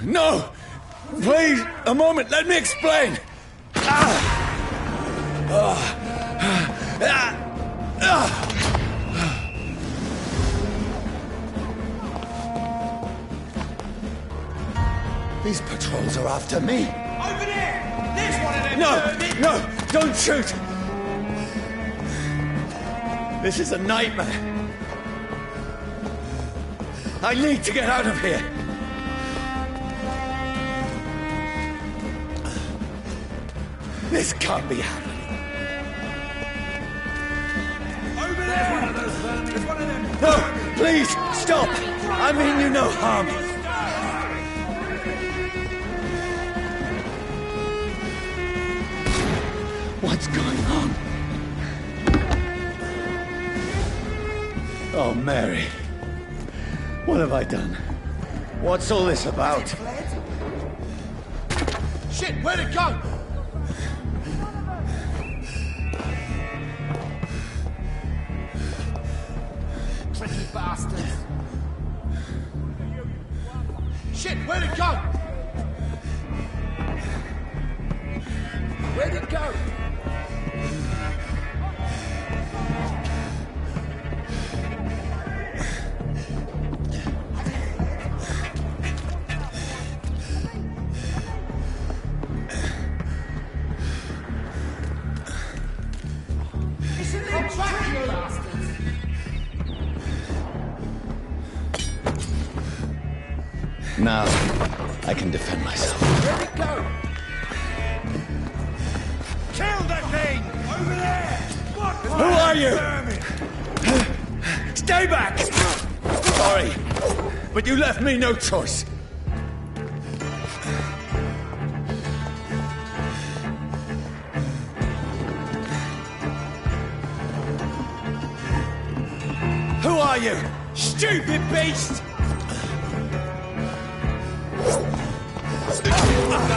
No! Please, a moment, let me explain! These patrols are after me. Over there! There's one of them! No! Don't shoot! This is a nightmare. I need to get out of here. This can't be happening. Over there! There's one of them! No! Please, stop! I mean you no harm. What's going on? Oh, Mary. What have I done? What's all this about? Shit, where'd it go? Tricky bastards. Shit, where'd it go? Where'd it go? Now, I can defend myself. Where'd it go? Kill that thing! Over there! What? Who are you? Stay back! Sorry, but you left me no choice. Who are you? Stupid beast!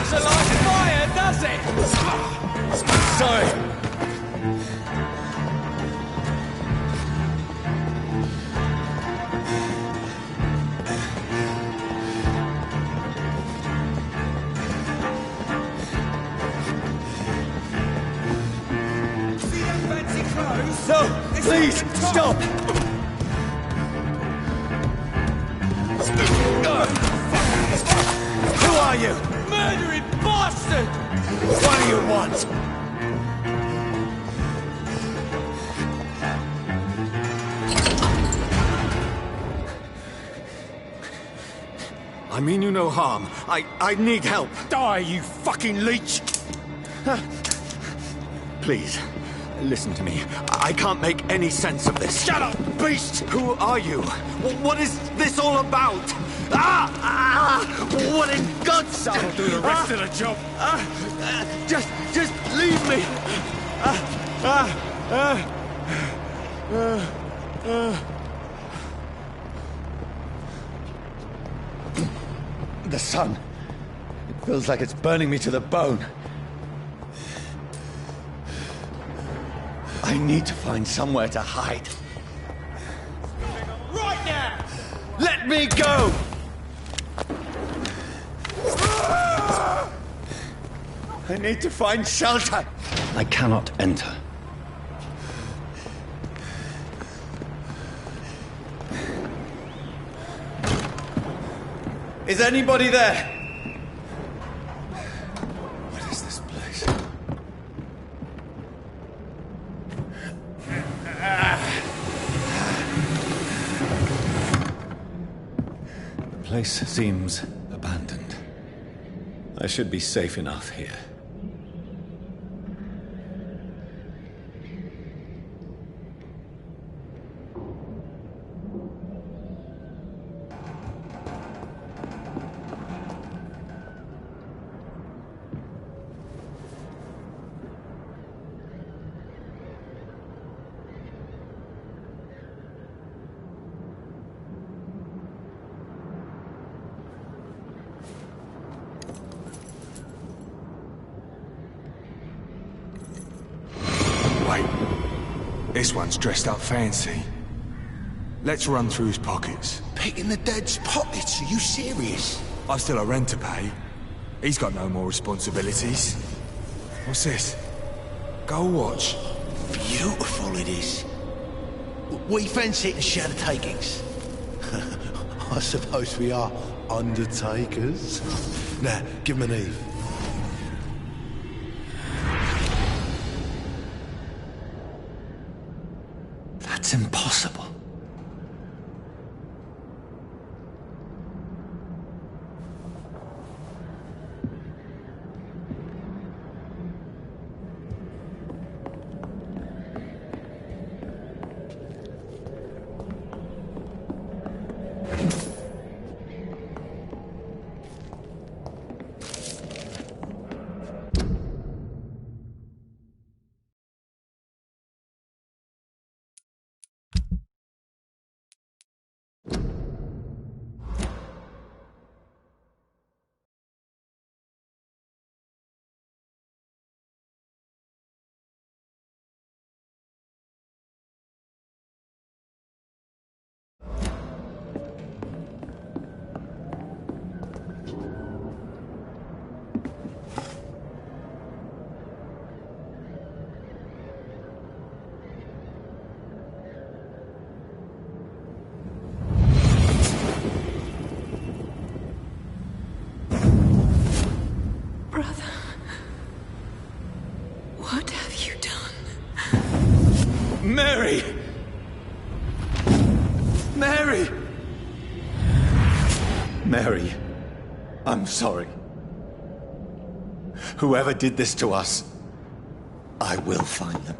Doesn't like fire, does it? Sorry. See them fancy clothes? No, please, stop! Who are you? Murdering bastard! What do you want? I mean you no harm. I need help. Die, you fucking leech! Please, listen to me. I can't make any sense of this. Shut up, beast! Who are you? What is this all about? What in God's name? I'll do the rest of the job. Just leave me. The sun. It feels like it's burning me to the bone. I need to find somewhere to hide. Right now! Let me go! I need to find shelter. I cannot enter. Is anybody there? What is this place? The place seems abandoned. I should be safe enough here. This one's dressed up fancy. Let's run through his pockets. Picking the dead's pockets? Are you serious? I've still a rent to pay. He's got no more responsibilities. What's this? Go watch. Beautiful it is. We fancy it and share the takings. I suppose we are undertakers. Now, give him an Eve. That's impossible. Brother, what have you done? Mary! Mary! Mary, I'm sorry. Whoever did this to us, I will find them.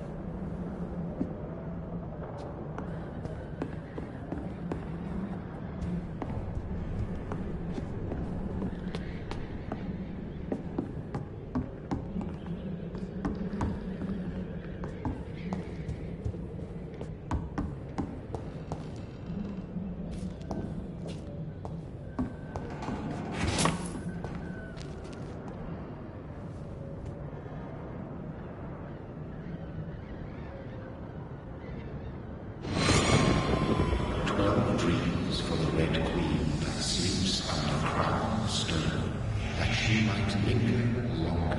Dreams for the Red Queen that sleeps under crown stone, that she might linger longer,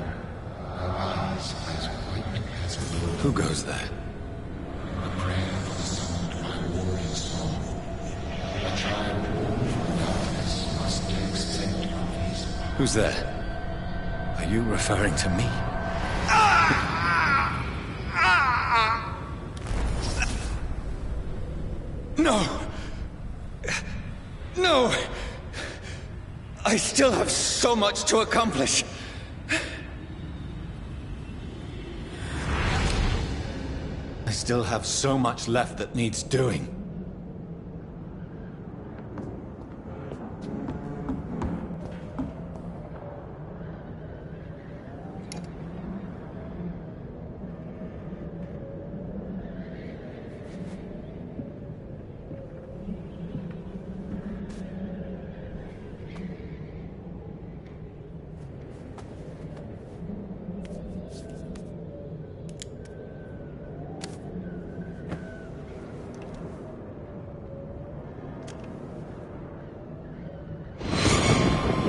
her eyes as white as gold. Who goes there? A prayer for the sound of my warrior song. A child born from darkness must take scent of his. Who's there? Are you referring to me? No! No! I still have so much to accomplish. I still have so much left that needs doing.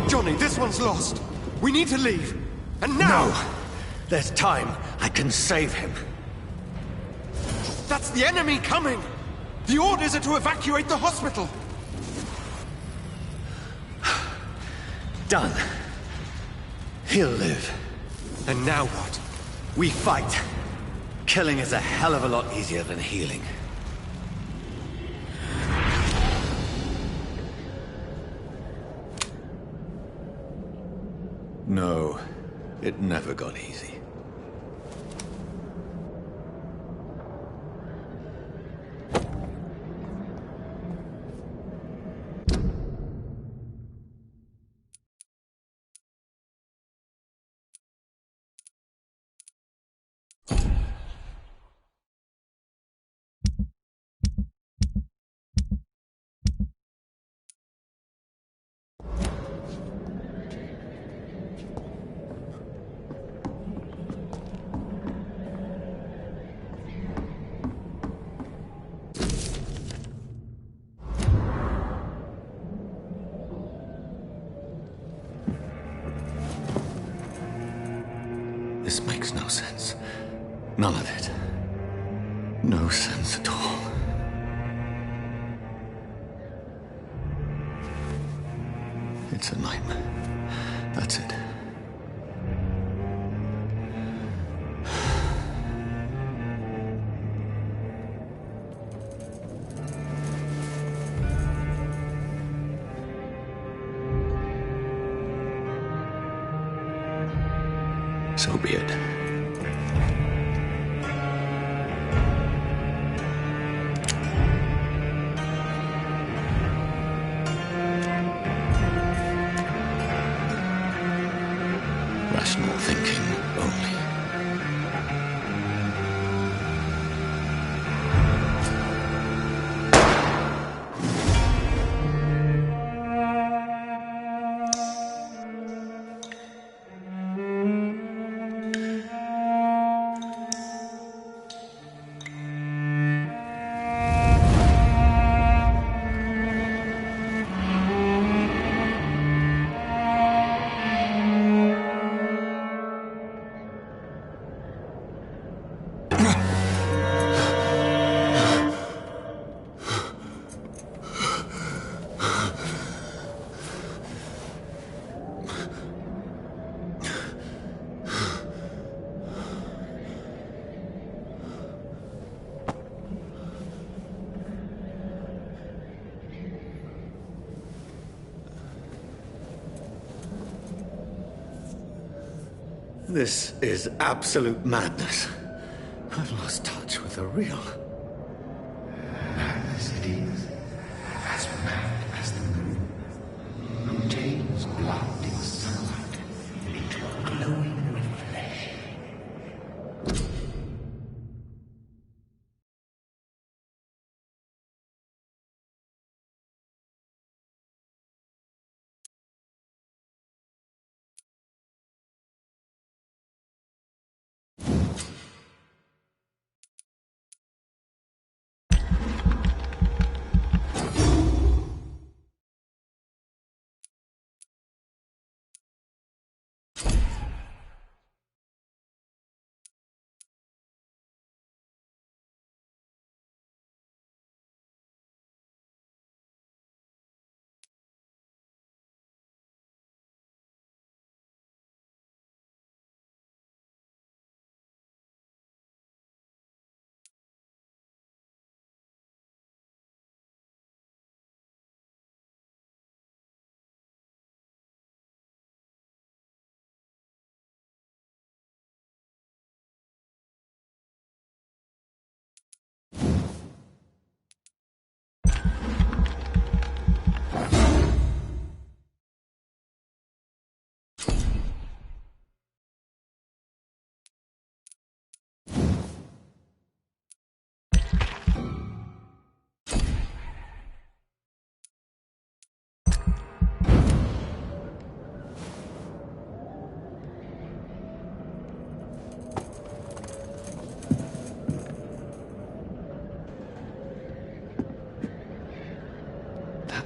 Johnny, this one's lost. We need to leave. And now! No! There's time. I can save him. That's the enemy coming! The orders are to evacuate the hospital! Done. He'll live. And now what? We fight. Killing is a hell of a lot easier than healing. No, it never got easy. makes no sense. None of it. No sense at all. It's a nightmare. That's it. So be it. Rational thinking only. This is absolute madness. I've lost touch with the real. Madness it is, as mad as the moon, who takes blood in sunlight into a glowing reflection.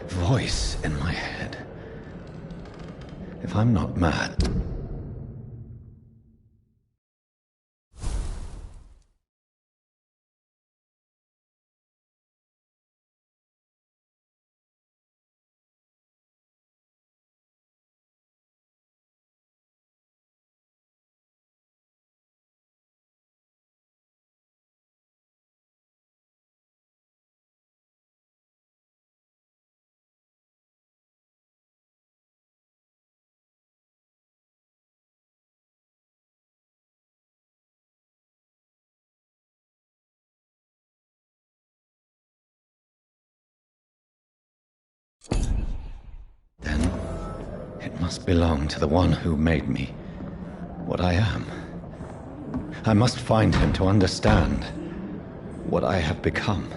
Voice in my head. If I'm not mad... Then, it must belong to the one who made me what I am. I must find him to understand what I have become.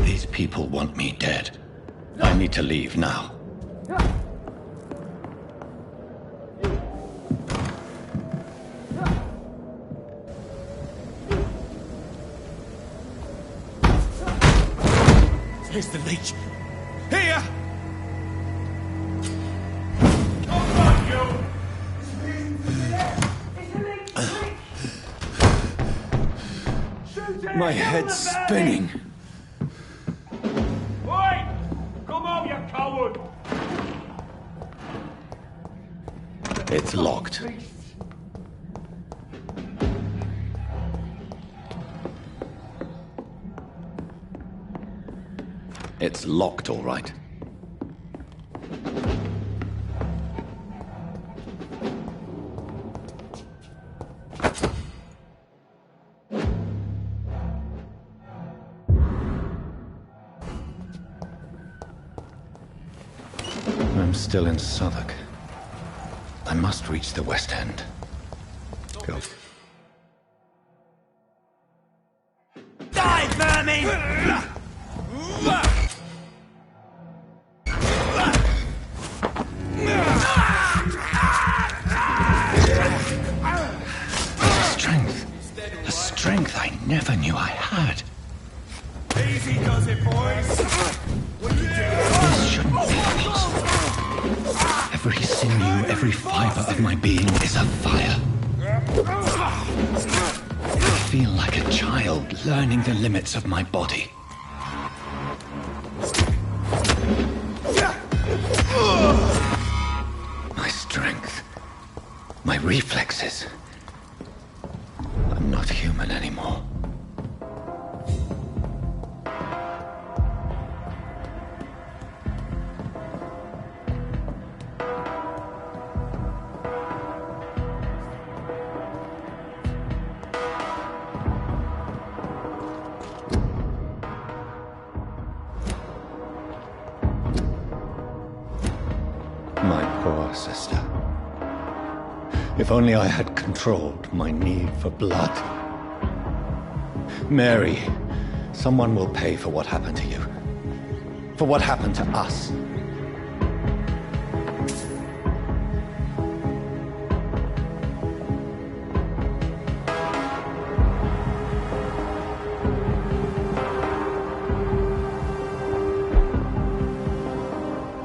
These people want want me dead. I need to leave now. Here's the leech. Here! My head's spinning. Oi! Come on, you coward! It's locked. It's locked, all right. I'm still in Southwark. I must reach the West End. Go. Die, vermin! A strength I never knew I had. Easy does it, boys. This shouldn't be possible. Every sinew, every fiber of my being is afire. I feel like a child learning the limits of my body. My strength, my reflexes. I'm not human anymore. My poor sister. If only I had controlled my need for blood. Mary, someone will pay for what happened to you. For what happened to us.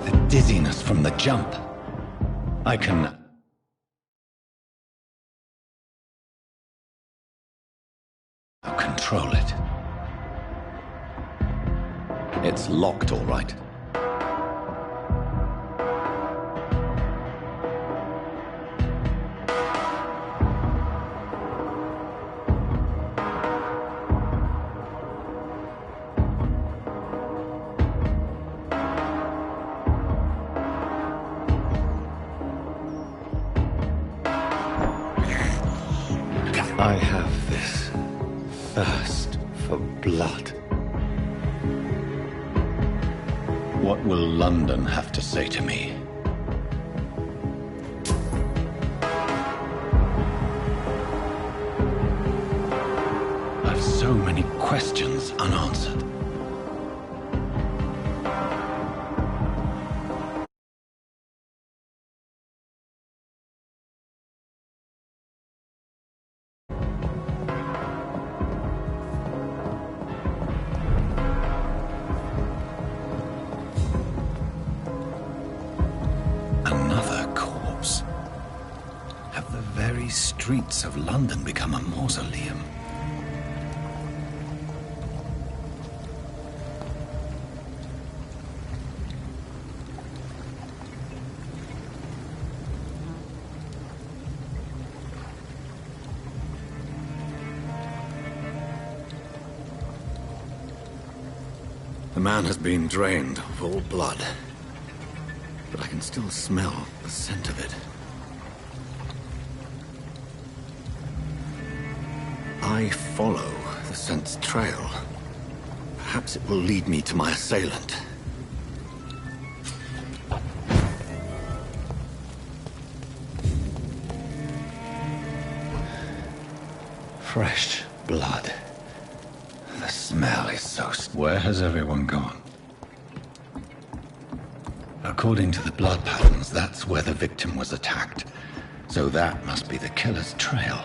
The dizziness from the jump. I can... control it. It's locked, all right. I have this thirst for blood. What will London have to say to me? I've so many questions unanswered. Another corpse. Have the very streets of London become a mausoleum? The man has been drained of all blood. But I can still smell the scent of it. I follow the scent's trail. Perhaps it will lead me to my assailant. Fresh blood. The smell is so... Where has everyone gone? According to the blood patterns, that's where the victim was attacked. So that must be the killer's trail.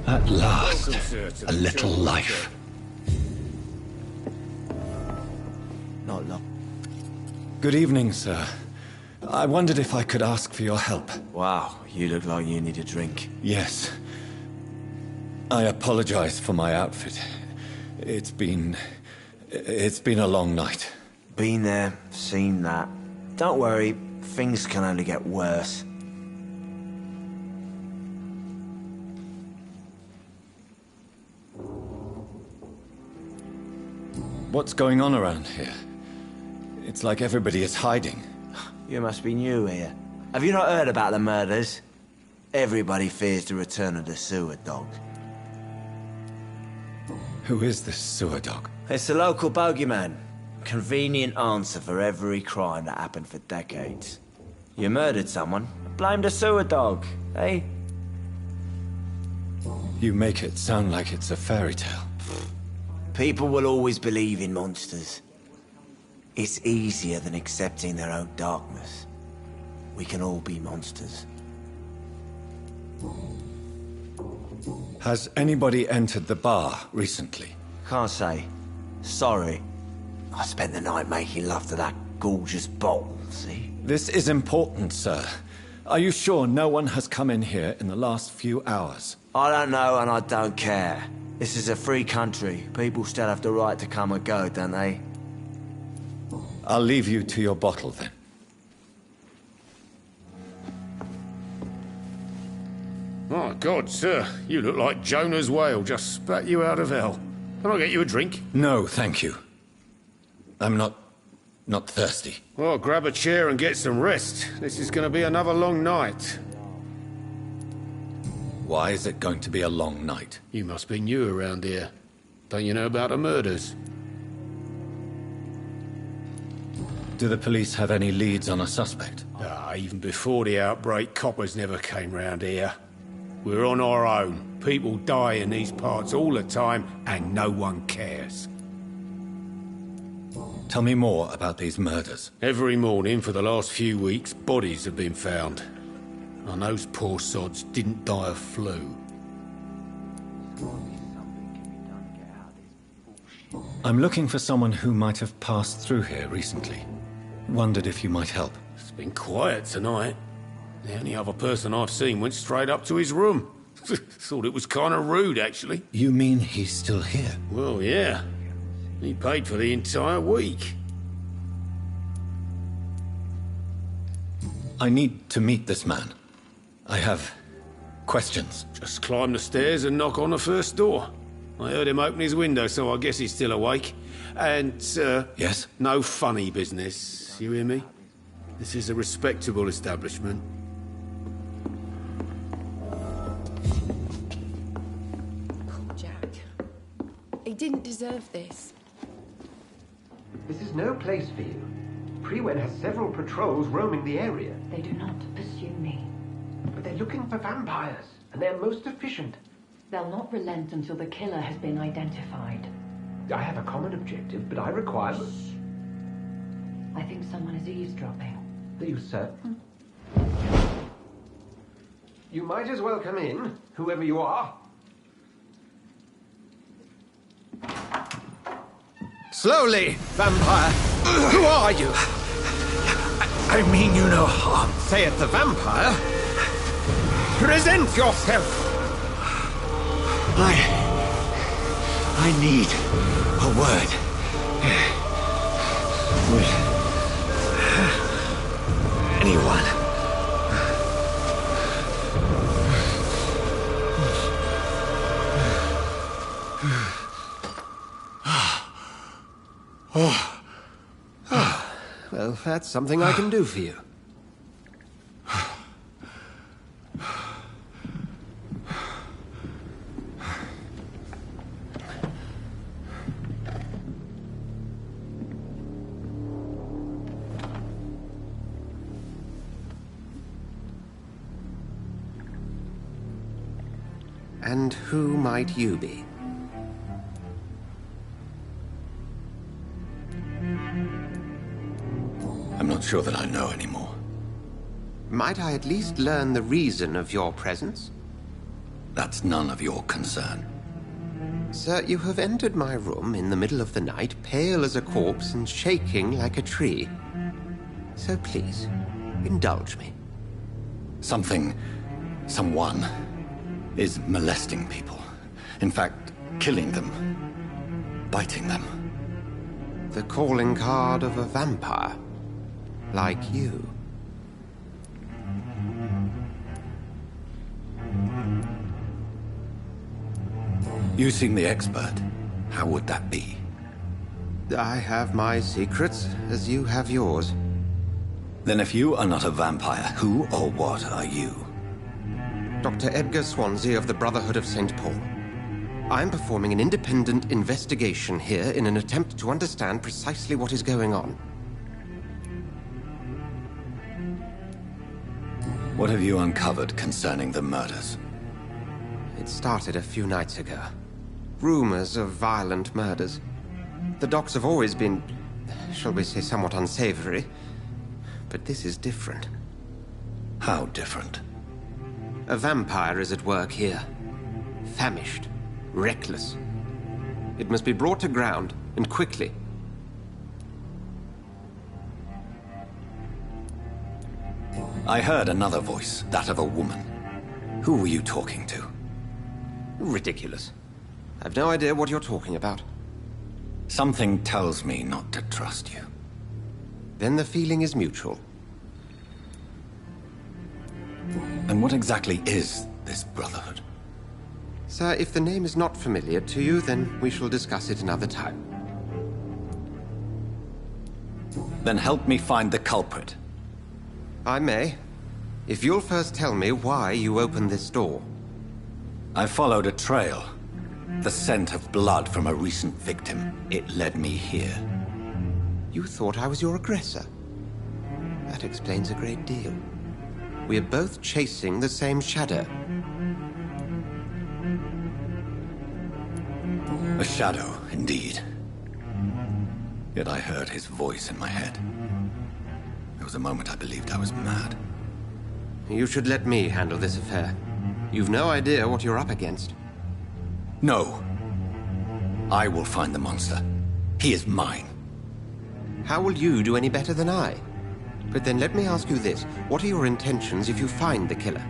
At last, a little life. Not long. Good evening, sir. I wondered if I could ask for your help. Wow, you look like you need a drink. Yes. I apologize for my outfit. It's been a long night. Been there, seen that. Don't worry, things can only get worse. What's going on around here? It's like everybody is hiding. You must be new here. Have you not heard about the murders? Everybody fears the return of the sewer dog. Who is this sewer dog? It's the local bogeyman. Convenient answer for every crime that happened for decades. You murdered someone, blame the sewer dog, eh? You make it sound like it's a fairy tale. People will always believe in monsters. It's easier than accepting their own darkness. We can all be monsters. Has anybody entered the bar recently? Can't say. Sorry. I spent the night making love to that gorgeous bottle, see? This is important, sir. Are you sure no one has come in here in the last few hours? I don't know and I don't care. This is a free country. People still have the right to come and go, don't they? I'll leave you to your bottle, then. My God, sir, you look like Jonah's whale just spat you out of hell. Can I get you a drink? No, thank you. I'm not thirsty. Well, grab a chair and get some rest. This is going to be another long night. Why is it going to be a long night? You must be new around here. Don't you know about the murders? Do the police have any leads on a suspect? Even before the outbreak, coppers never came round here. We're on our own. People die in these parts all the time, and no one cares. Tell me more about these murders. Every morning for the last few weeks, bodies have been found. And those poor sods didn't die of flu. I'm looking for someone who might have passed through here recently. Wondered if you might help. It's been quiet tonight. The only other person I've seen went straight up to his room. Thought it was kind of rude, actually. You mean he's still here? Well, yeah. He paid for the entire week. I need to meet this man. I have questions. Just climb the stairs and knock on the first door. I heard him open his window, so I guess he's still awake. And, Yes? no funny business. You hear me? This is a respectable establishment. Poor Jack. He didn't deserve this. This is no place for you. Prewen has several patrols roaming the area. They do not pursue me. But they're looking for vampires, and they're most efficient. They'll not relent until the killer has been identified. I have a common objective, but I require... I think someone is eavesdropping. Are you certain? You might as well come in, whoever you are. Slowly, vampire. Who are you? I mean you no harm. Say it, the vampire. Present yourself. I need a word. With anyone. Well, that's something I can do for you. And who might you be? I'm not sure that I know anymore. Might I at least learn the reason of your presence? That's none of your concern. Sir, you have entered my room in the middle of the night, pale as a corpse and shaking like a tree. So please, indulge me. Someone is molesting people. In fact, killing them. Biting them. The calling card of a vampire. Like you. You seem the expert. How would that be? I have my secrets, as you have yours. Then if you are not a vampire, who or what are you? Dr. Edgar Swansea of the Brotherhood of St. Paul. I'm performing an independent investigation here in an attempt to understand precisely what is going on. What have you uncovered concerning the murders? It started a few nights ago. Rumors of violent murders. The docks have always been, shall we say, somewhat unsavory. But this is different. How different? A vampire is at work here. Famished. Reckless. It must be brought to ground, and quickly. I heard another voice, that of a woman. Who were you talking to? Ridiculous. I've no idea what you're talking about. Something tells me not to trust you. Then the feeling is mutual. And what exactly is this Brotherhood? Sir, if the name is not familiar to you, then we shall discuss it another time. Then help me find the culprit. I may. If you'll first tell me why you opened this door. I followed a trail. The scent of blood from a recent victim. It led me here. You thought I was your aggressor. That explains a great deal. We are both chasing the same shadow. A shadow, indeed. Yet I heard his voice in my head. There was a moment I believed I was mad. You should let me handle this affair. You've no idea what you're up against. No. I will find the monster. He is mine. How will you do any better than I? But then let me ask you this. What are your intentions if you find the killer?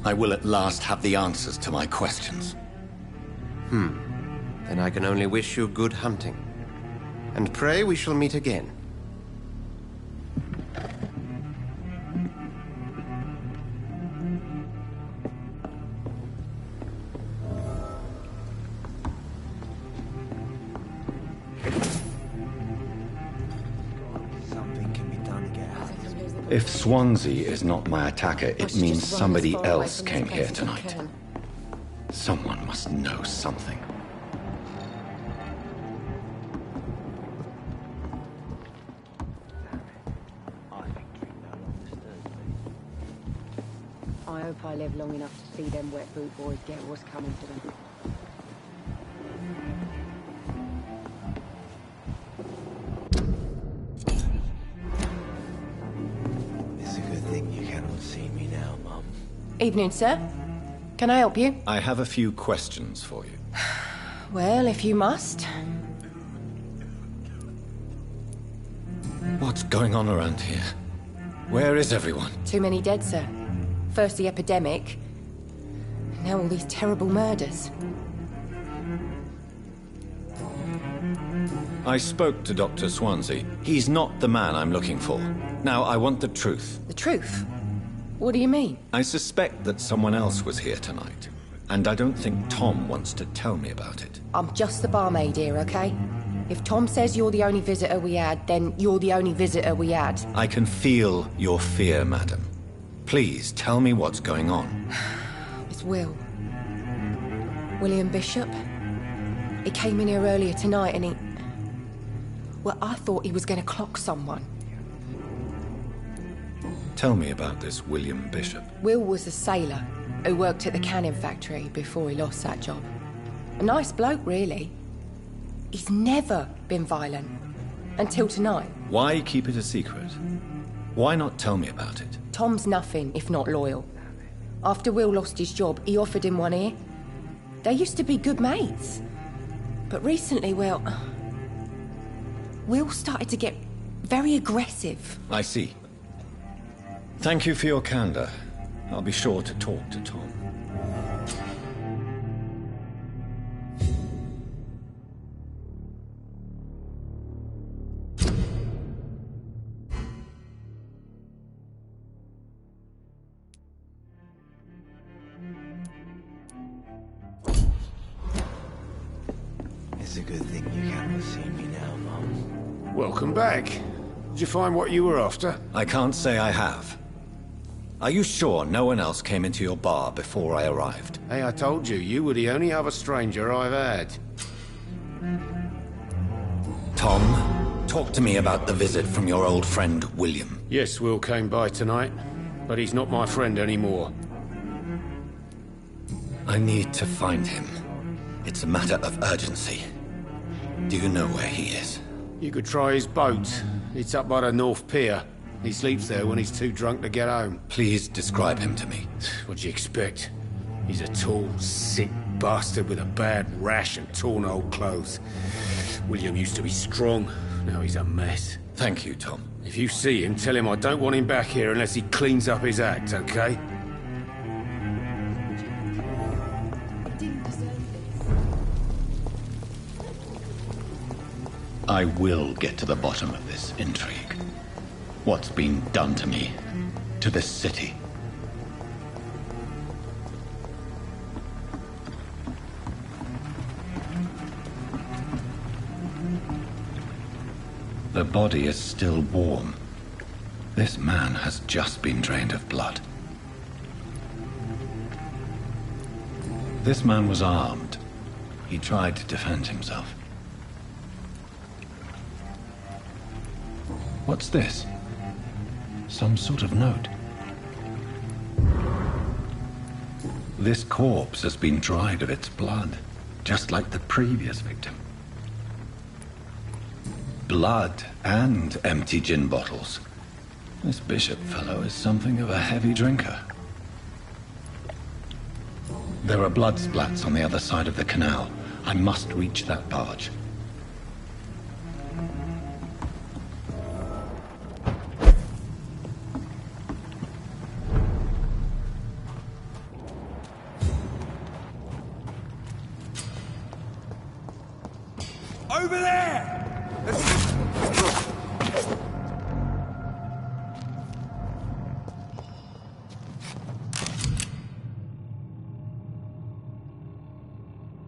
I will at last have the answers to my questions. Then I can only wish you good hunting. And pray we shall meet again. Something can be done to get out. If Swansea is not my attacker, it means somebody else came here tonight. Someone must know something. I hope I live long enough to see them wet boot boys get what's coming to them. It's a good thing you cannot see me now, Mum. Evening, sir. Can I help you? I have a few questions for you. Well, if you must. What's going on around here? Where is everyone? Too many dead, sir. First the epidemic, now all these terrible murders. I spoke to Dr. Swansea. He's not the man I'm looking for. Now, I want the truth. The truth? What do you mean? I suspect that someone else was here tonight, and I don't think Tom wants to tell me about it. I'm just the barmaid here, okay? If Tom says you're the only visitor we had, then you're the only visitor we had. I can feel your fear, madam. Please, tell me what's going on. It's Will. William Bishop. He came in here earlier tonight and he... Well, I thought he was going to clock someone. Tell me about this William Bishop. Will was a sailor who worked at the cannon factory before he lost that job. A nice bloke, really. He's never been violent. Until tonight. Why keep it a secret? Why not tell me about it? Tom's nothing if not loyal. After Will lost his job, he offered him one ear. They used to be good mates. But recently, well... Will started to get very aggressive. I see. Thank you for your candor. I'll be sure to talk to Tom. It's a good thing you cannot see me now, Mum. Welcome back. Did you find what you were after? I can't say I have. Are you sure no one else came into your bar before I arrived? Hey, I told you, you were the only other stranger I've had. Tom, talk to me about the visit from your old friend, William. Yes, Will came by tonight, but he's not my friend anymore. I need to find him. It's a matter of urgency. Do you know where he is? You could try his boat. It's up by the North Pier. He sleeps there when he's too drunk to get home. Please describe him to me. What do you expect? He's a tall, sick bastard with a bad rash and torn old clothes. William used to be strong. Now he's a mess. Thank you, Tom. If you see him, tell him I don't want him back here unless he cleans up his act, okay? I will get to the bottom of this intrigue. What's been done to me, to this city. The body is still warm. This man has just been drained of blood. This man was armed. He tried to defend himself. What's this? Some sort of note. This corpse has been dried of its blood, just like the previous victim. Blood and empty gin bottles. This Bishop fellow is something of a heavy drinker. There are blood splats on the other side of the canal. I must reach that barge. Over there!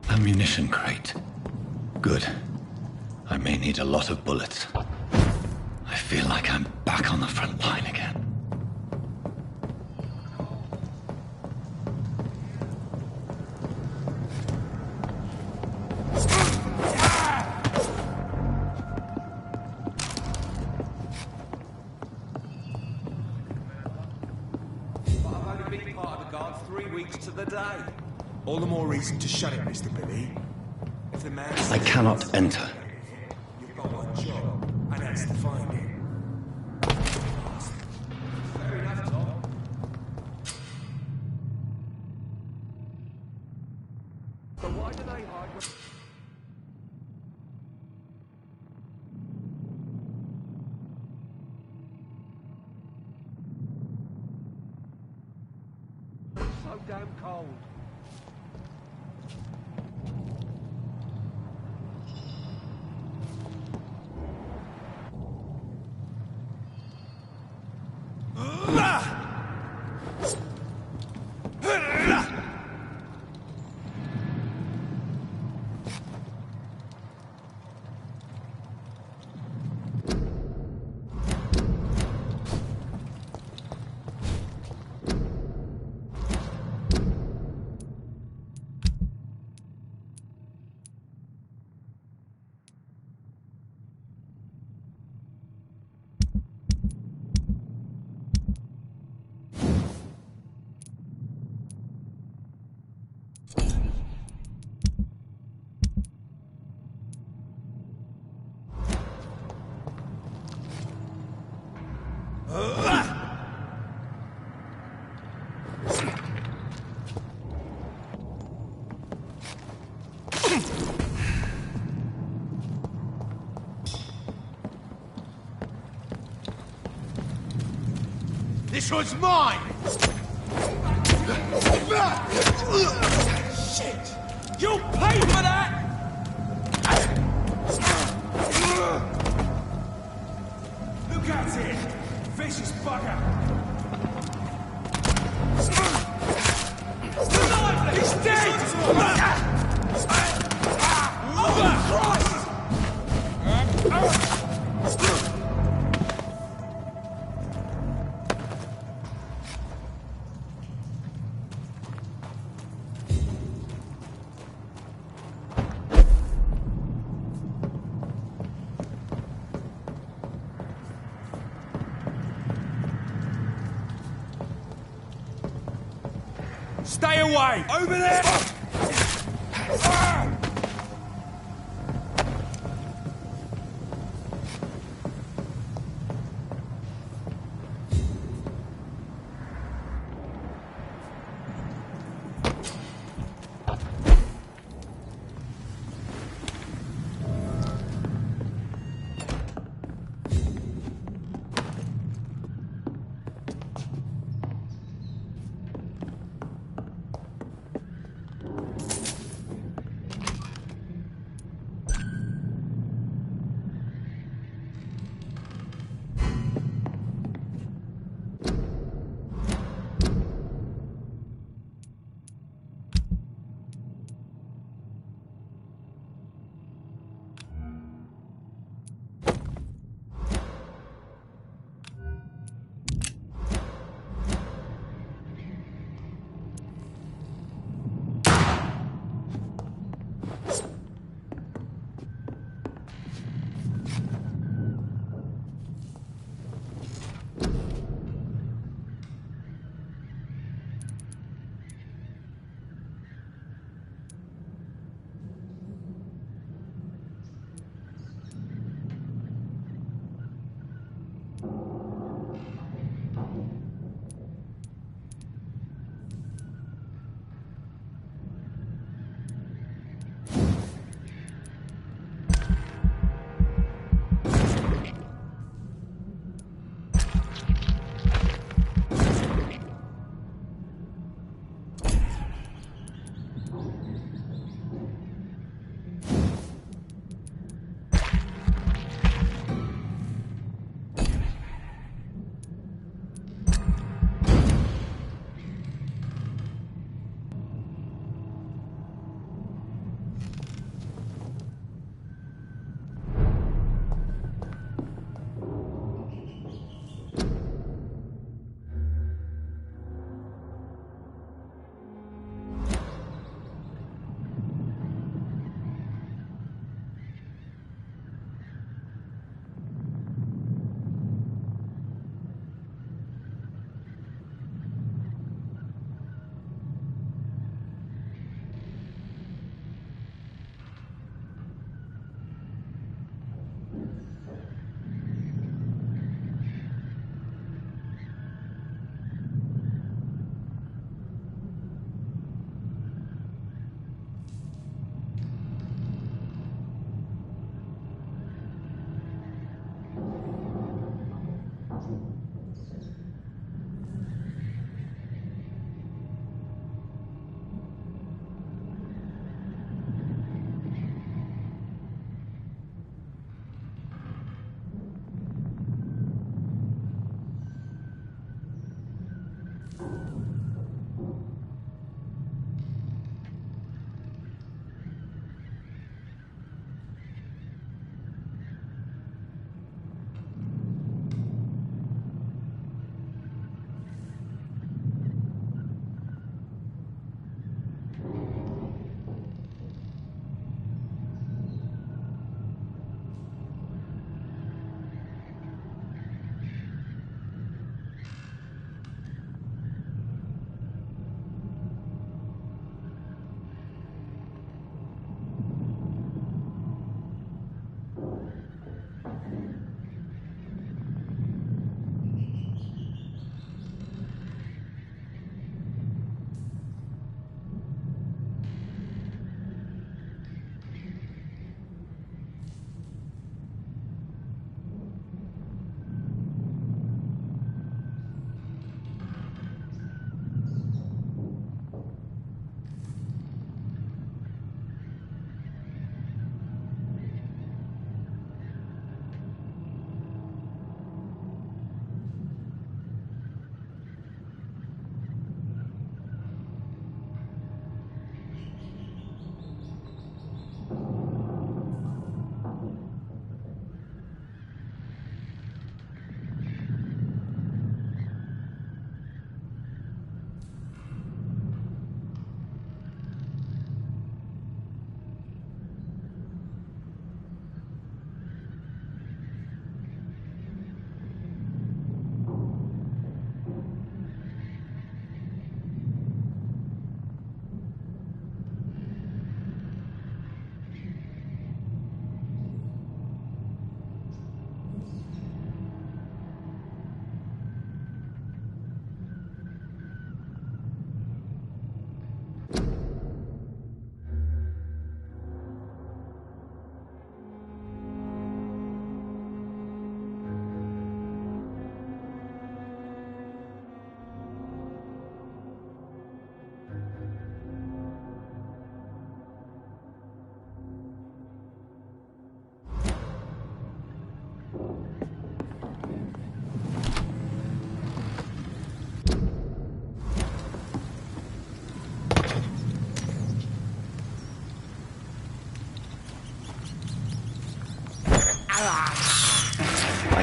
Ammunition crate. Good. I may need a lot of bullets. I feel like I'm back on the front line again. All the more reason to shut it, Mr. Billy. If the man I cannot enter. You've got one job, and that's to find him. Fair enough, Tom. But why do they hide when... So damn cold. This one's mine! Shit! You'll pay for that! Look out here! Vicious bugger! He's dead! Oh, Christ! Stay away! Over there!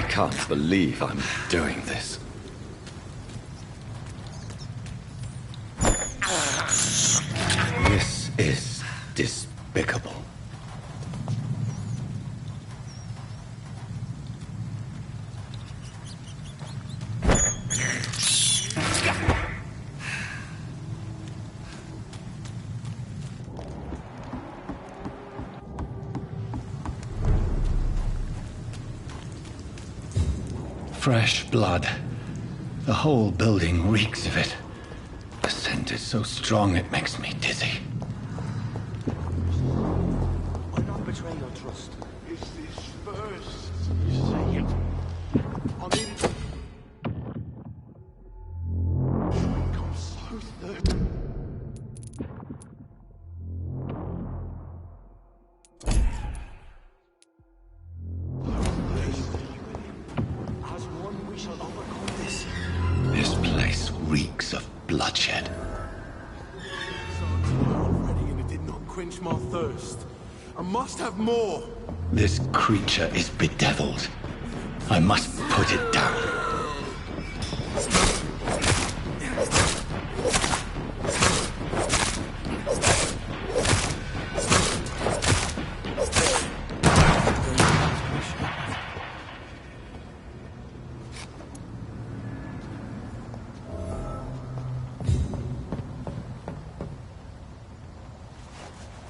can't believe I'm doing this. This is despicable. Fresh blood. The whole building reeks of it. The scent is so strong it makes me dizzy. Why not betray your trust? Is this first? Say it. I mean, come south there. As one, we shall overcome this. This place reeks of bloodshed. Already, and it did not quench my thirst. I must have more. This creature is bedeviled. I must put it down.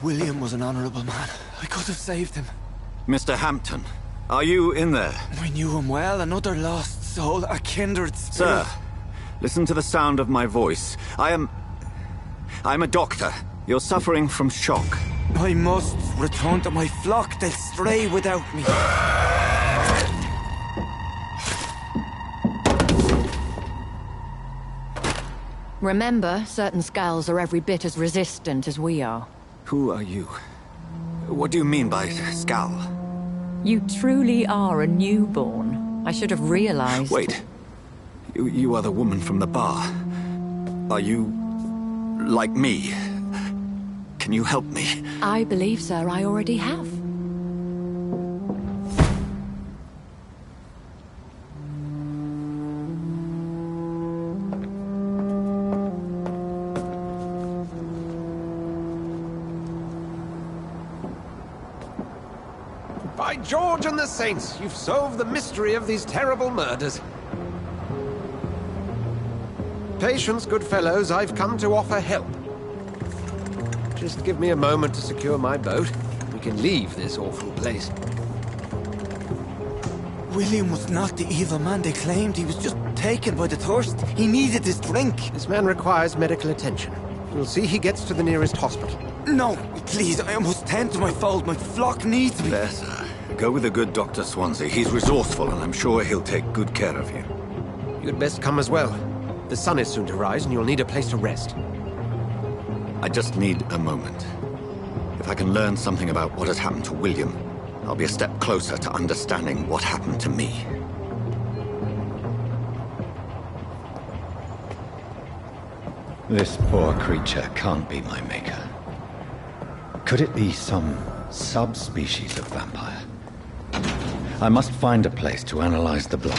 William was an honorable man. I could have saved him. Mr. Hampton, are you in there? I knew him well, another lost soul, a kindred spirit. Sir, listen to the sound of my voice. I'm a doctor. You're suffering from shock. I must return to my flock. They'll stray without me. Remember, certain skulls are every bit as resistant as we are. Who are you? What do you mean by Skal? You truly are a newborn. I should have realized. Wait. You are the woman from the bar. Are you like me? Can you help me? I believe, sir, I already have. By George and the Saints, you've solved the mystery of these terrible murders. Patience, good fellows, I've come to offer help. Just give me a moment to secure my boat. We can leave this awful place. William was not the evil man they claimed. He was just taken by the thirst. He needed this drink. This man requires medical attention. We'll see he gets to the nearest hospital. No, please, I must tend to my fold. My flock needs me. There, sir. Go with the good Dr. Swansea. He's resourceful, and I'm sure he'll take good care of you. You'd best come as well. The sun is soon to rise, and you'll need a place to rest. I just need a moment. If I can learn something about what has happened to William, I'll be a step closer to understanding what happened to me. This poor creature can't be my maker. Could it be some subspecies of vampire? I must find a place to analyze the blood.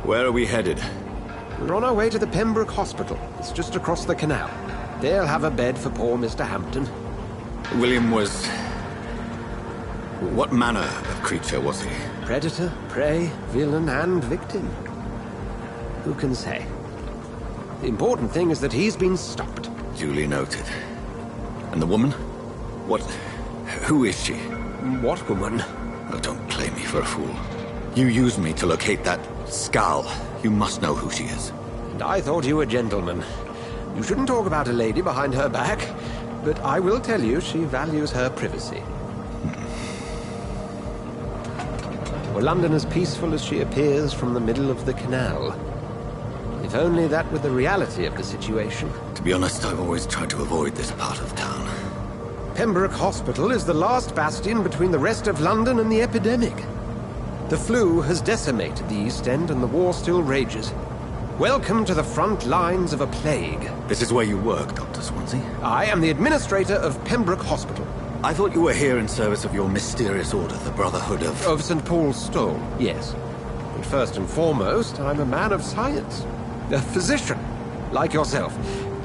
Where are we headed? We're on our way to the Pembroke Hospital. It's just across the canal. They'll have a bed for poor Mr. Hampton. William was... What manner of creature was he? Predator, prey, villain, and victim. Who can say? The important thing is that he's been stopped. Duly noted. And the woman? What... Who is she? What woman? Oh, don't play me for a fool. You used me to locate that Skal. You must know who she is. And I thought you a gentleman. You shouldn't talk about a lady behind her back, but I will tell you she values her privacy. Were London as peaceful as she appears from the middle of the canal? If only that were the reality of the situation. To be honest, I've always tried to avoid this part of town. Pembroke Hospital is the last bastion between the rest of London and the epidemic. The flu has decimated the East End and the war still rages. Welcome to the front lines of a plague. This is where you work, Dr. Swansea? I am the administrator of Pembroke Hospital. I thought you were here in service of your mysterious order, the Brotherhood of... Of St. Paul's Stole, yes. But first and foremost, I'm a man of science. A physician, like yourself,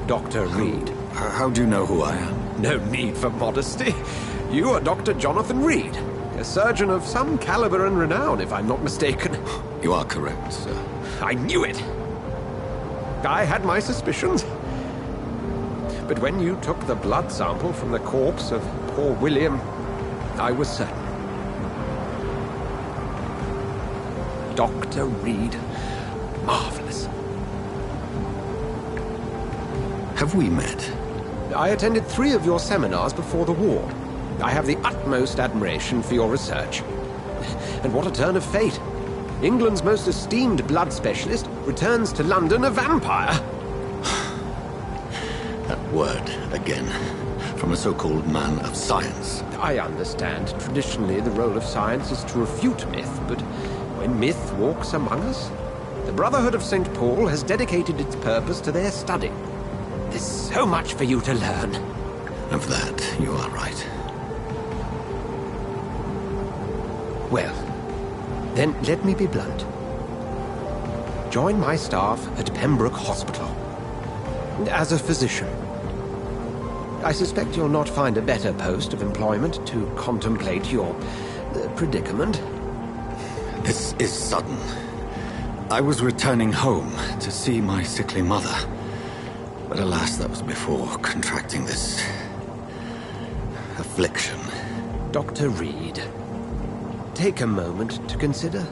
Dr. Reed. How do you know who I am? No need for modesty. You are Dr. Jonathan Reed, a surgeon of some caliber and renown, if I'm not mistaken. You are correct, sir. I knew it! I had my suspicions. But when you took the blood sample from the corpse of poor William, I was certain. Dr. Reed. Marvelous. Have we met? I attended 3 of your seminars before the war. I have the utmost admiration for your research. And what a turn of fate. England's most esteemed blood specialist returns to London a vampire. That word, again, from a so-called man of science. I understand. Traditionally, the role of science is to refute myth, but when myth walks among us, the Brotherhood of St. Paul has dedicated its purpose to their study. There's so much for you to learn. Of that, you are right. Well, then let me be blunt. Join my staff at Pembroke Hospital. As a physician. I suspect you'll not find a better post of employment to contemplate your predicament. This is sudden. I was returning home to see my sickly mother. But alas, that was before contracting this... affliction. Dr. Reed, take a moment to consider.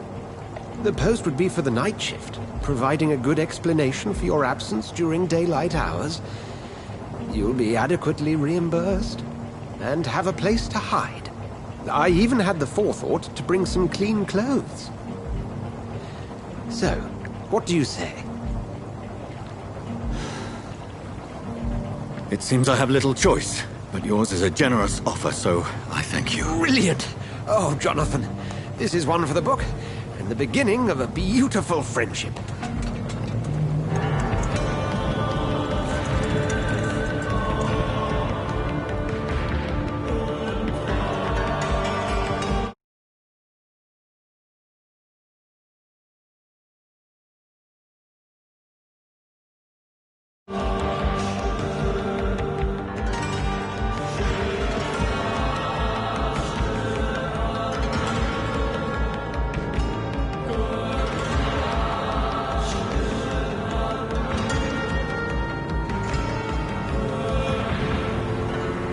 The post would be for the night shift, providing a good explanation for your absence during daylight hours. You'll be adequately reimbursed, and have a place to hide. I even had the forethought to bring some clean clothes. So, what do you say? It seems I have little choice, but yours is a generous offer, so I thank you. Brilliant! Oh, Jonathan, this is one for the book, and the beginning of a beautiful friendship.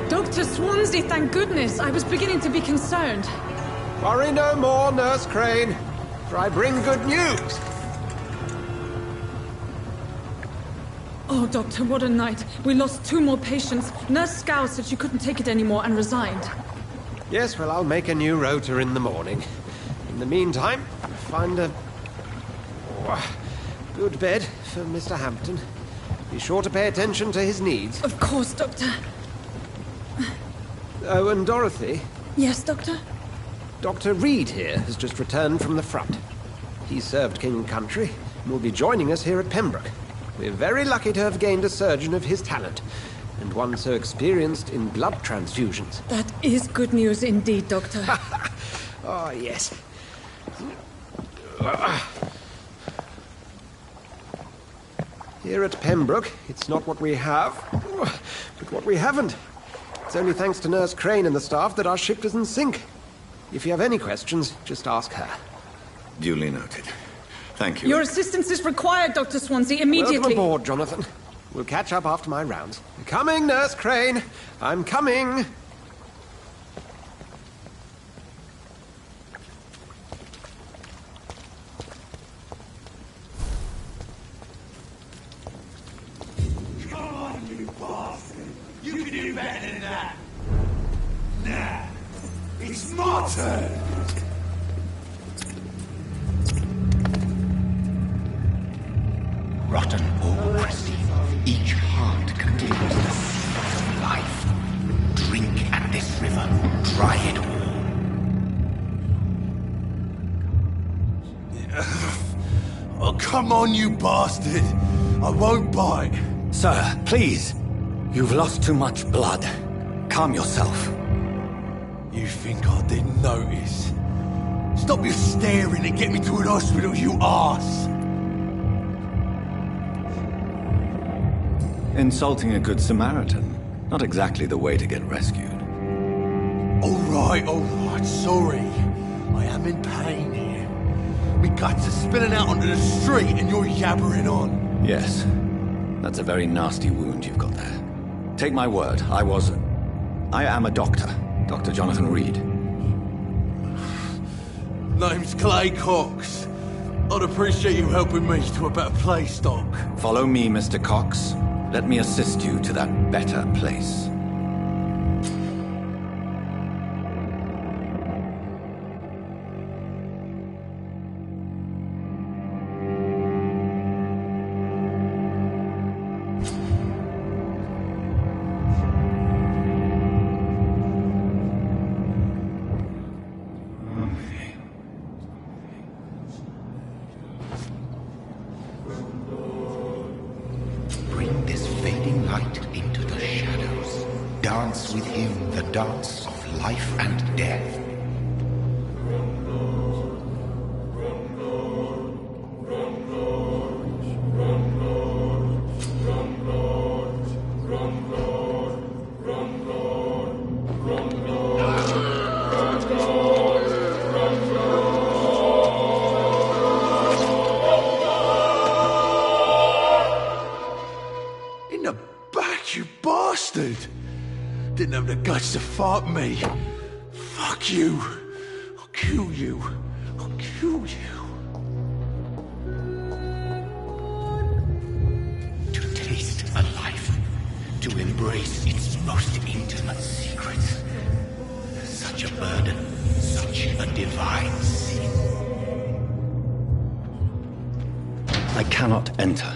Dr. Swansea, thank goodness. I was beginning to be concerned. Worry no more, Nurse Crane, for I bring good news. Oh, Doctor, what a night. We lost 2 more patients. Nurse Scow said she couldn't take it anymore and resigned. Yes, well, I'll make a new rota in the morning. In the meantime, find a good bed for Mr. Hampton. Be sure to pay attention to his needs. Of course, Doctor. Oh, and Dorothy? Yes, Doctor? Dr. Reed here has just returned from the front. He served King and Country and will be joining us here at Pembroke. We're very lucky to have gained a surgeon of his talent, and one so experienced in blood transfusions. That is good news indeed, Doctor. Oh, yes. Here at Pembroke, it's not what we have, but what we haven't. It's only thanks to Nurse Crane and the staff that our ship doesn't sink. If you have any questions, just ask her. Duly noted. Thank you. Your assistance is required, Dr. Swansea, immediately. Welcome aboard, Jonathan. We'll catch up after my rounds. Coming, Nurse Crane. I'm coming. be better than that. Nah, it's my turn. Rotten or pristine, each heart contains the seed of life. Drink at this river, try it all. Oh, come on, you bastard. I won't bite. Sir, please. You've lost too much blood. Calm yourself. You think I didn't notice? Stop your staring and get me to an hospital, you arse! Insulting a good Samaritan. Not exactly the way to get rescued. Alright, sorry. I am in pain here. Me guts are spilling out onto the street and you're yabbering on. Yes. That's a very nasty wound you've got there. Take my word, I am a doctor. Dr. Jonathan Reed. Name's Clay Cox. I'd appreciate you helping me to a better place, Doc. Follow me, Mr. Cox. Let me assist you to that better place. Bring this fading light into the shadows. Dance with him the dance of life and death. In the back, you bastard! Didn't have the guts to fight me. Fuck you. I'll kill you. I'll kill you. To taste a life, to embrace its most intimate secrets. Such a burden, such a divine sin. I cannot enter.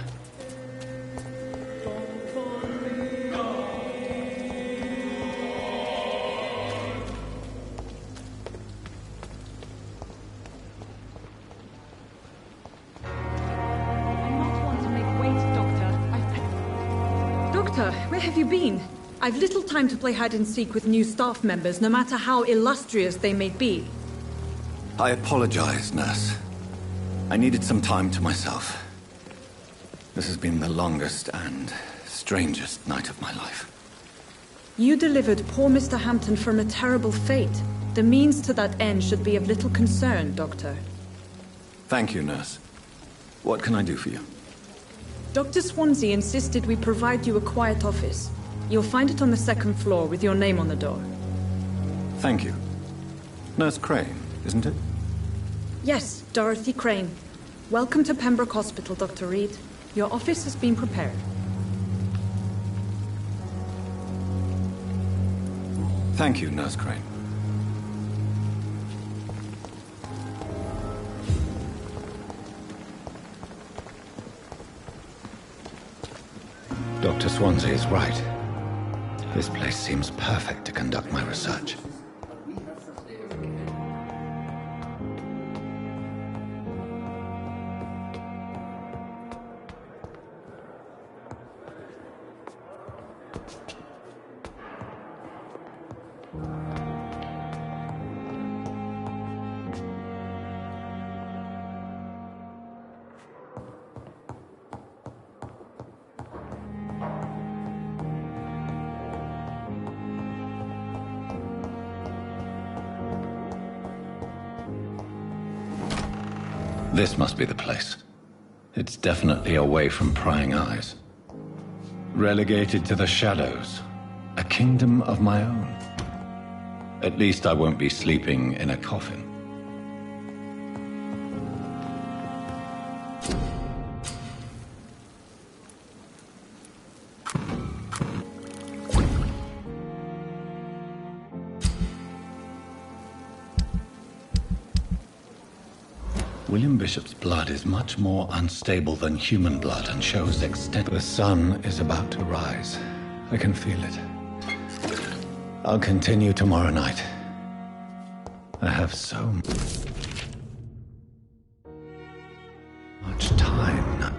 Doctor, where have you been? I've little time to play hide and seek with new staff members, no matter how illustrious they may be. I apologize, nurse. I needed some time to myself. This has been the longest and strangest night of my life. You delivered poor Mr. Hampton from a terrible fate. The means to that end should be of little concern, Doctor. Thank you, nurse. What can I do for you? Dr. Swansea insisted we provide you a quiet office. You'll find it on the second floor with your name on the door. Thank you. Nurse Crane, isn't it? Yes, Dorothy Crane. Welcome to Pembroke Hospital, Dr. Reed. Your office has been prepared. Thank you, Nurse Crane. Dr. Swansea is right. This place seems perfect to conduct my research. This must be the place. It's definitely away from prying eyes. Relegated to the shadows. A kingdom of my own. At least I won't be sleeping in a coffin. William Bishop's blood is much more unstable than human blood and shows extent. The sun is about to rise. I can feel it. I'll continue tomorrow night. I have so much time now.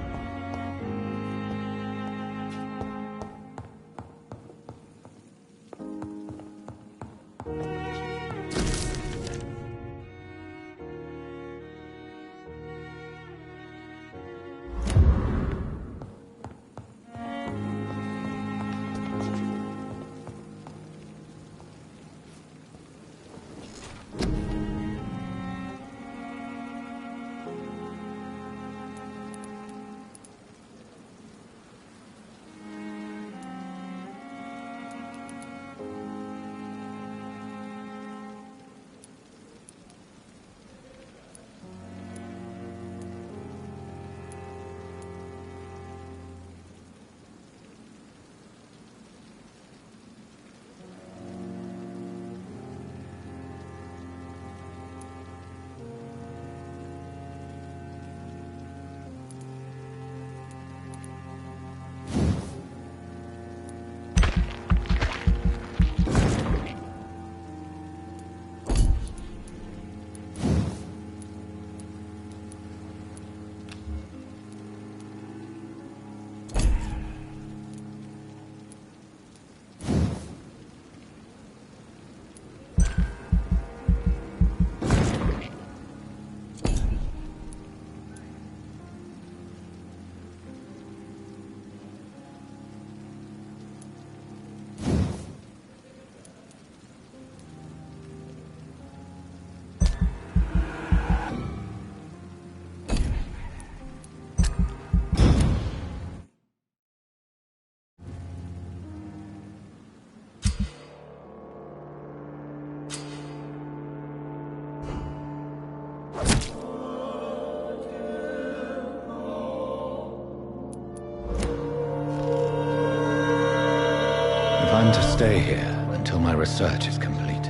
I'm to stay here until my research is complete.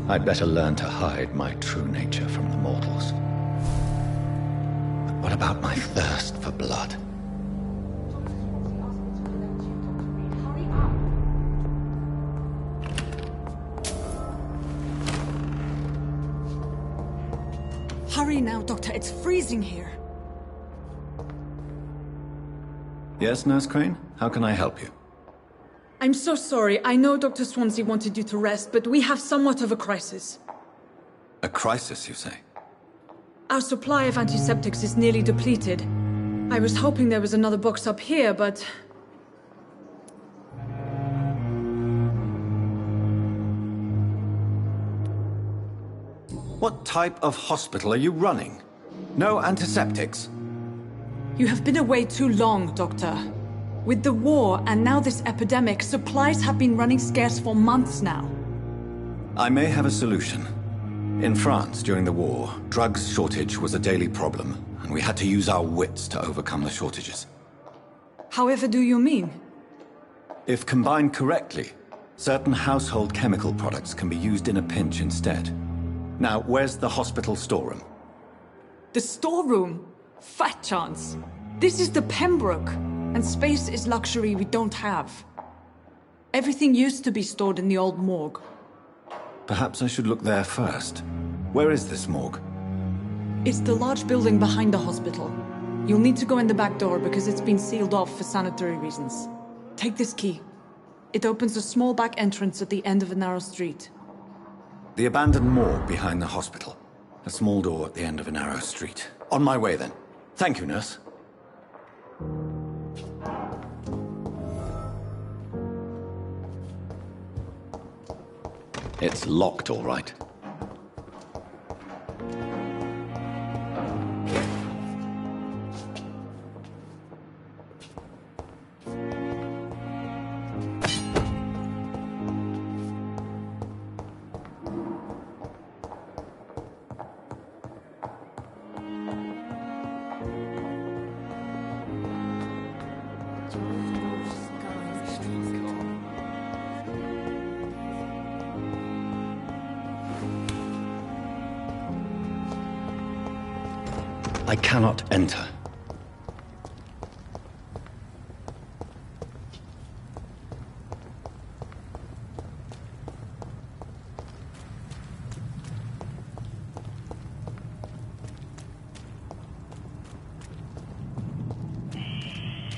I'd better learn to hide my true nature from the mortals. But what about my thirst for blood? Hurry now, Doctor. It's freezing here. Yes, Nurse Crane? How can I help you? I'm so sorry. I know Dr. Swansea wanted you to rest, but we have somewhat of a crisis. A crisis, you say? Our supply of antiseptics is nearly depleted. I was hoping there was another box up here, but... What type of hospital are you running? No antiseptics? You have been away too long, Doctor. With the war and now this epidemic, supplies have been running scarce for months now. I may have a solution. In France, during the war, drugs shortage was a daily problem, and we had to use our wits to overcome the shortages. However do you mean? If combined correctly, certain household chemical products can be used in a pinch instead. Now, where's the hospital storeroom? The storeroom? Fat chance. This is the Pembroke, and space is luxury we don't have. Everything used to be stored in the old morgue. Perhaps I should look there first. Where is this morgue? It's the large building behind the hospital. You'll need to go in the back door because it's been sealed off for sanitary reasons. Take this key. It opens a small back entrance at the end of a narrow street. The abandoned morgue behind the hospital. A small door at the end of a narrow street. On my way then. Thank you, nurse. It's locked, all right. I cannot enter.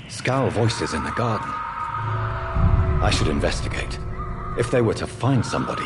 Scowl voices in the garden. I should investigate. If they were to find somebody.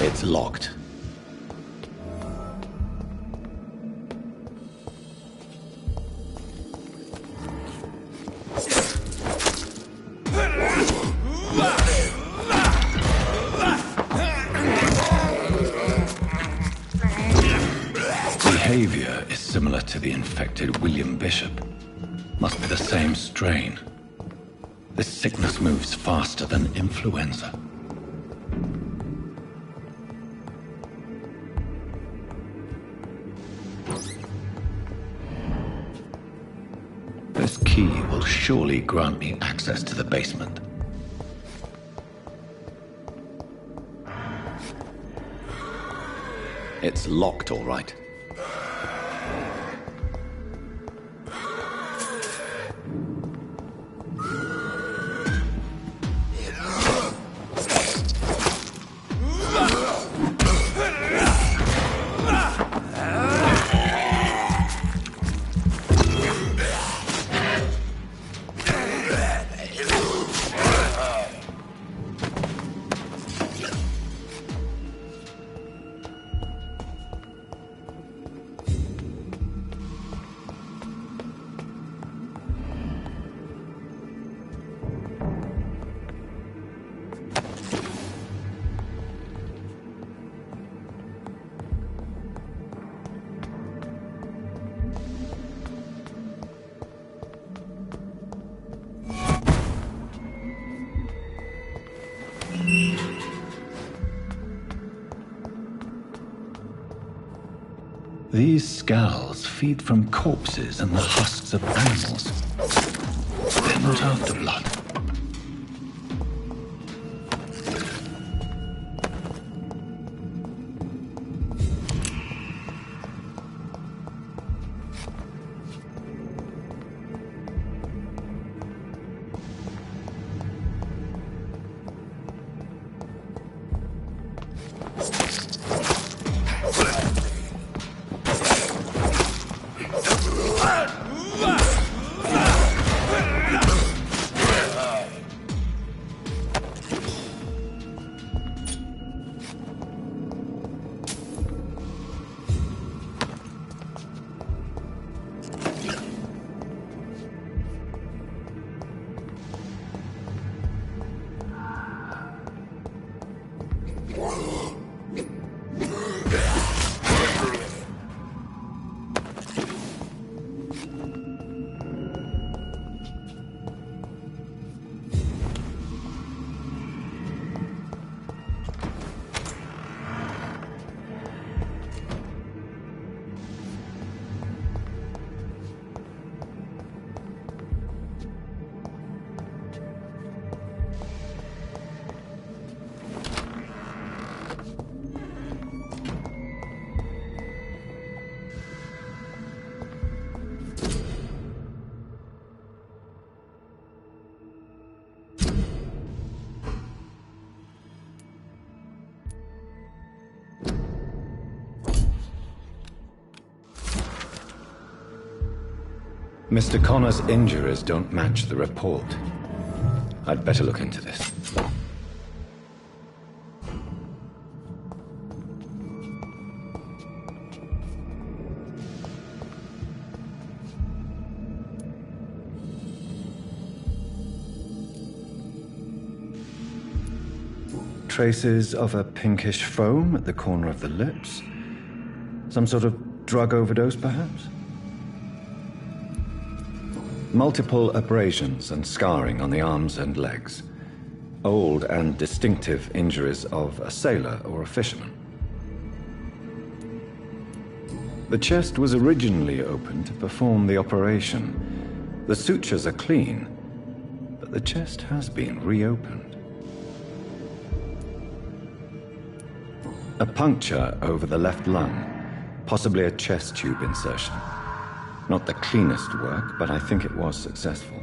It's locked. Behavior is similar to the infected William Bishop. Must be the same strain. This sickness moves faster than influenza. This key will surely grant me access to the basement. It's locked, all right. These scowls feed from corpses and the husks of animals. They're not after blood. Mr. Connor's injuries don't match the report. I'd better look into this. Traces of a pinkish foam at the corner of the lips. Some sort of drug overdose, perhaps? Multiple abrasions and scarring on the arms and legs. Old and distinctive injuries of a sailor or a fisherman. The chest was originally opened to perform the operation. The sutures are clean, but the chest has been reopened. A puncture over the left lung, possibly a chest tube insertion. Not the cleanest work, but I think it was successful.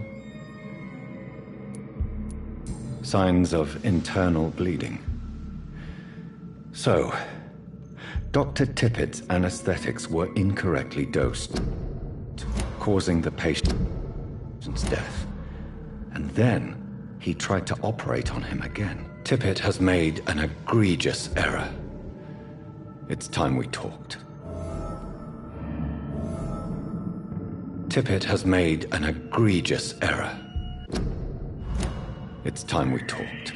Signs of internal bleeding. So, Dr. Tippett's anesthetics were incorrectly dosed, causing the patient's death. And then he tried to operate on him again. Tippett has made an egregious error. It's time we talked. Tippett has made an egregious error. It's time we talked.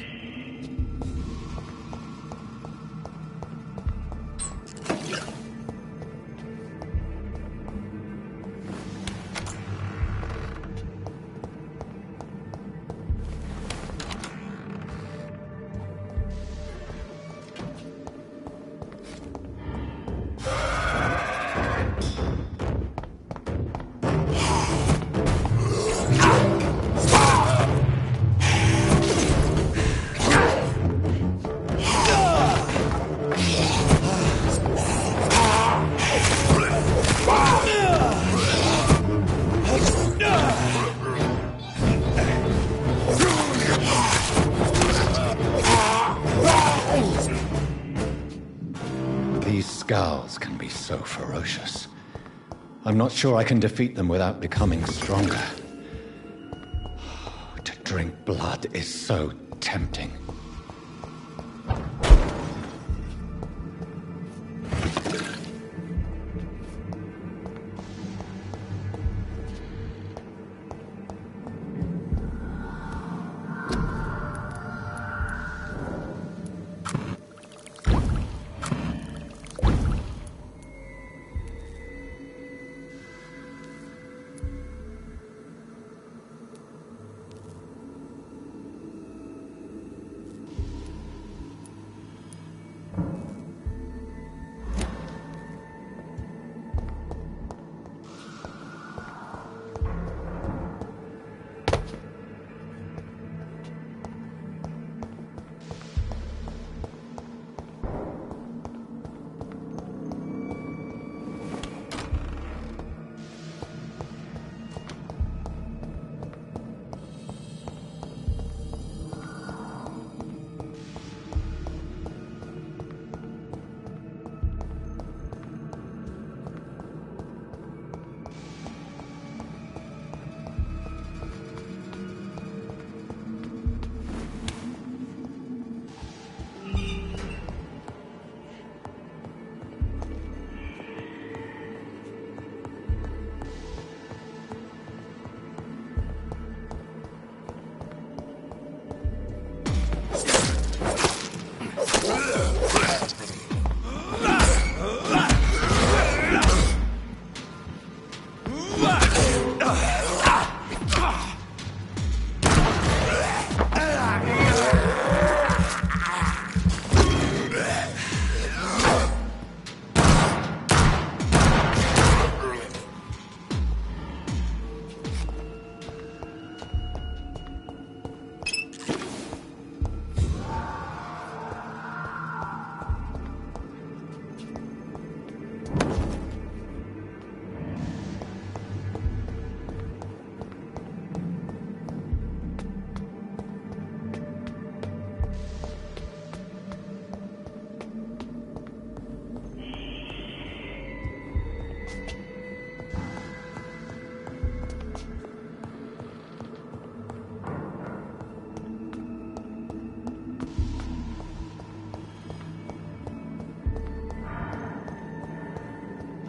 Scowls can be so ferocious. I'm not sure I can defeat them without becoming stronger. To drink blood is so tempting.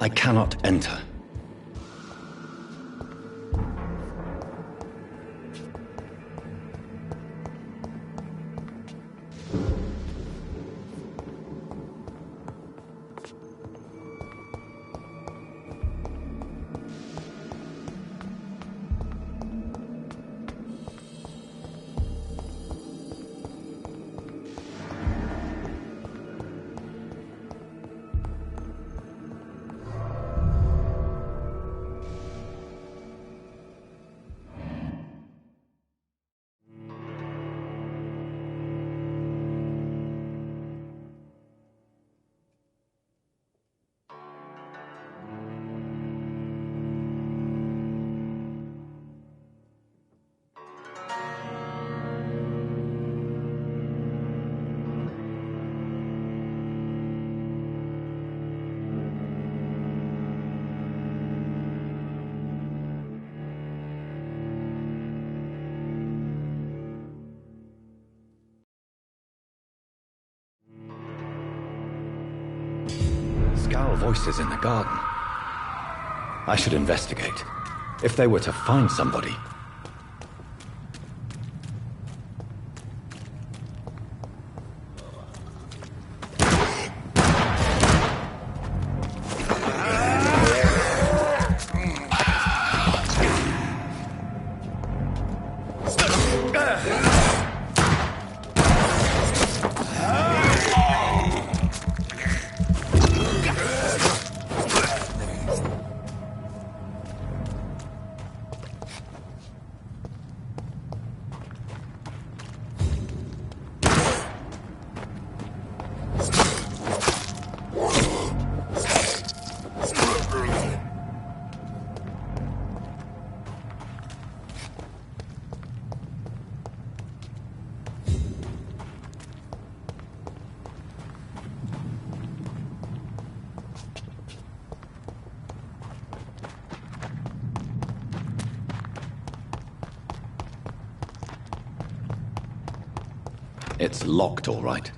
I cannot enter. Scowl voices in the garden. I should investigate. If they were to find somebody. It's locked, all right.